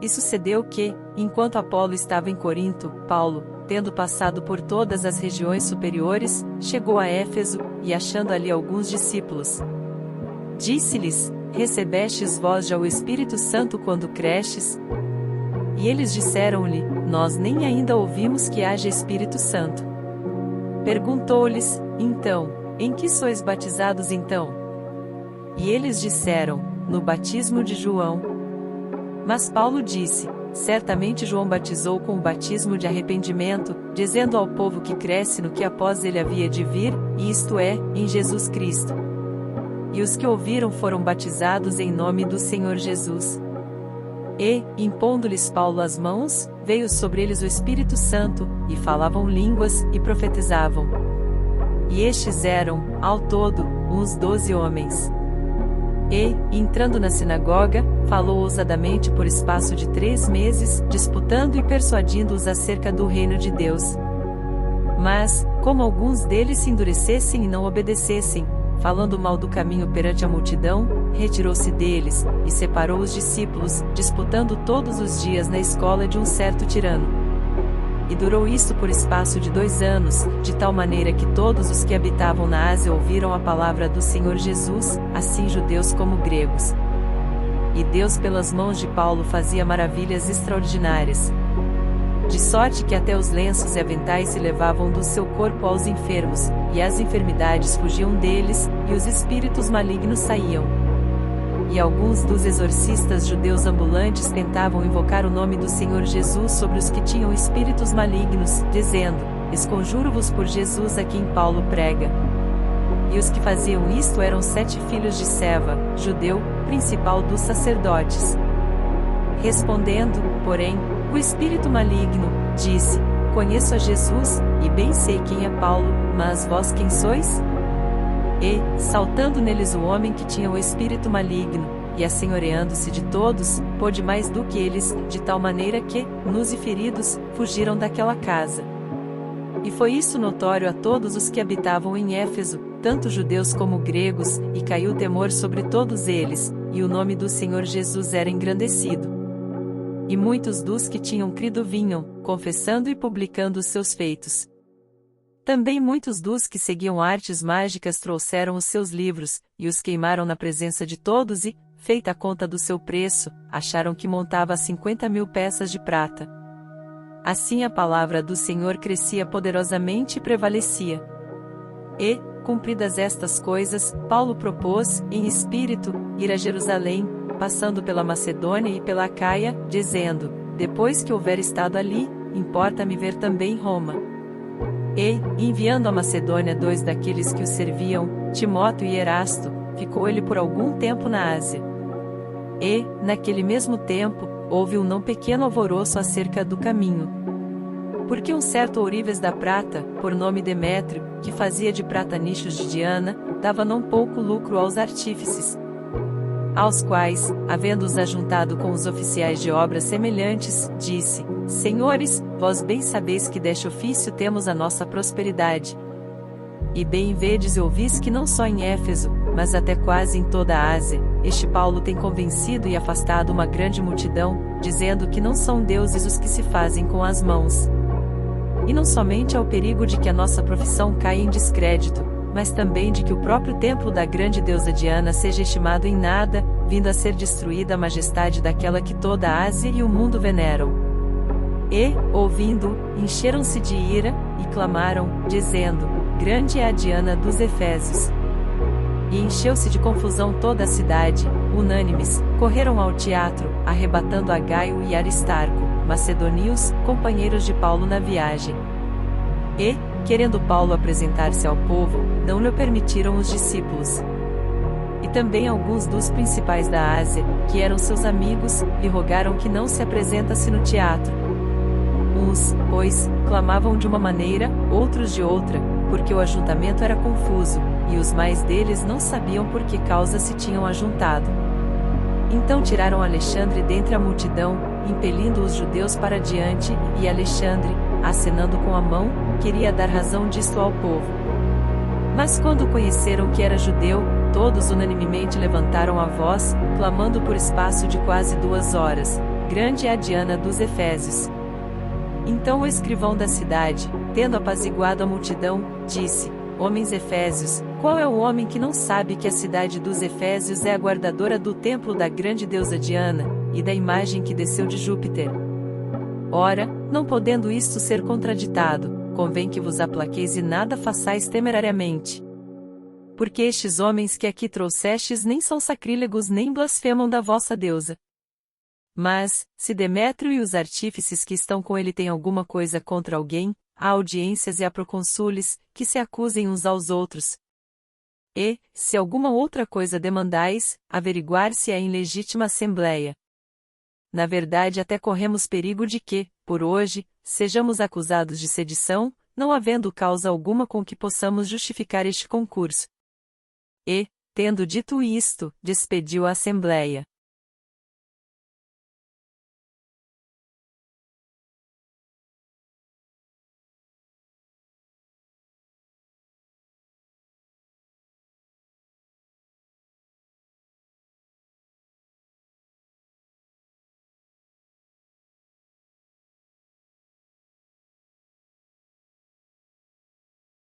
E sucedeu que, enquanto Apolo estava em Corinto, Paulo, tendo passado por todas as regiões superiores, chegou a Éfeso, e achando ali alguns discípulos, disse-lhes: Recebestes vós já o Espírito Santo quando crestes? E eles disseram-lhe: Nós nem ainda ouvimos que haja Espírito Santo. Perguntou-lhes, então: Em que sois batizados então? E eles disseram: No batismo de João. Mas Paulo disse: Certamente João batizou com o batismo de arrependimento, dizendo ao povo que cresce no que após ele havia de vir, e isto é, em Jesus Cristo. E os que ouviram foram batizados em nome do Senhor Jesus. E, impondo-lhes Paulo as mãos, veio sobre eles o Espírito Santo, e falavam línguas, e profetizavam. E estes eram, ao todo, uns 12 homens. E, entrando na sinagoga, falou ousadamente por espaço de 3 meses, disputando e persuadindo-os acerca do reino de Deus. Mas, como alguns deles se endurecessem e não obedecessem, falando mal do caminho perante a multidão, retirou-se deles, e separou os discípulos, disputando todos os dias na escola de um certo tirano. E durou isto por espaço de 2 anos, de tal maneira que todos os que habitavam na Ásia ouviram a palavra do Senhor Jesus, assim judeus como gregos. E Deus pelas mãos de Paulo fazia maravilhas extraordinárias. De sorte que até os lenços e aventais se levavam do seu corpo aos enfermos, e as enfermidades fugiam deles, e os espíritos malignos saíam. E alguns dos exorcistas judeus ambulantes tentavam invocar o nome do Senhor Jesus sobre os que tinham espíritos malignos, dizendo: Esconjuro-vos por Jesus a quem Paulo prega. E os que faziam isto eram 7 filhos de Seva, judeu, principal dos sacerdotes. Respondendo, porém, o espírito maligno disse: Conheço a Jesus, e bem sei quem é Paulo, mas vós quem sois? E, saltando neles o homem que tinha o espírito maligno, e assenhoreando-se de todos, pôde mais do que eles, de tal maneira que, nus e feridos, fugiram daquela casa. E foi isso notório a todos os que habitavam em Éfeso, tanto judeus como gregos, e caiu temor sobre todos eles, e o nome do Senhor Jesus era engrandecido. E muitos dos que tinham crido vinham, confessando e publicando os seus feitos. Também muitos dos que seguiam artes mágicas trouxeram os seus livros, e os queimaram na presença de todos e, feita a conta do seu preço, acharam que montava a 50.000 peças de prata. Assim a palavra do Senhor crescia poderosamente e prevalecia. E, cumpridas estas coisas, Paulo propôs, em espírito, ir a Jerusalém, passando pela Macedônia e pela Acaia, dizendo: Depois que houver estado ali, importa-me ver também Roma. E, enviando a Macedônia 2 daqueles que o serviam, Timóteo e Erasto, ficou ele por algum tempo na Ásia. E, naquele mesmo tempo, houve um não pequeno alvoroço acerca do caminho. Porque um certo ourives da prata, por nome Demétrio, que fazia de prata nichos de Diana, dava não pouco lucro aos artífices. Aos quais, havendo-os ajuntado com os oficiais de obras semelhantes, disse: Senhores, vós bem sabeis que deste ofício temos a nossa prosperidade. E bem vedes e ouvis que não só em Éfeso, mas até quase em toda a Ásia, este Paulo tem convencido e afastado uma grande multidão, dizendo que não são deuses os que se fazem com as mãos. E não somente ao perigo de que a nossa profissão caia em descrédito, mas também de que o próprio templo da grande deusa Diana seja estimado em nada, vindo a ser destruída a majestade daquela que toda a Ásia e o mundo veneram. E, ouvindo, encheram-se de ira, e clamaram, dizendo: Grande é a Diana dos Efésios. E encheu-se de confusão toda a cidade, unânimes, correram ao teatro, arrebatando a Gaio e Aristarco, macedonios, companheiros de Paulo na viagem. E, querendo Paulo apresentar-se ao povo, não lhe permitiram os discípulos. E também alguns dos principais da Ásia, que eram seus amigos, lhe rogaram que não se apresentasse no teatro. Uns, pois, clamavam de uma maneira, outros de outra, porque o ajuntamento era confuso, e os mais deles não sabiam por que causa se tinham ajuntado. Então tiraram Alexandre dentre a multidão, impelindo os judeus para diante, e Alexandre, acenando com a mão, queria dar razão disto ao povo. Mas quando conheceram que era judeu, todos unanimemente levantaram a voz, clamando por espaço de quase 2 horas: grande é a Diana dos Efésios. Então o escrivão da cidade, tendo apaziguado a multidão, disse: Homens efésios, qual é o homem que não sabe que a cidade dos Efésios é a guardadora do templo da grande deusa Diana, e da imagem que desceu de Júpiter? Ora, não podendo isto ser contraditado, convém que vos aplaqueis e nada façais temerariamente. Porque estes homens que aqui trouxestes nem são sacrílegos nem blasfemam da vossa deusa. Mas, se Demétrio e os artífices que estão com ele têm alguma coisa contra alguém, há audiências e há procônsules, que se acusem uns aos outros. E, se alguma outra coisa demandais, averiguar-se é em legítima assembleia. Na verdade até corremos perigo de que, por hoje, sejamos acusados de sedição, não havendo causa alguma com que possamos justificar este concurso. E, tendo dito isto, despediu a assembleia.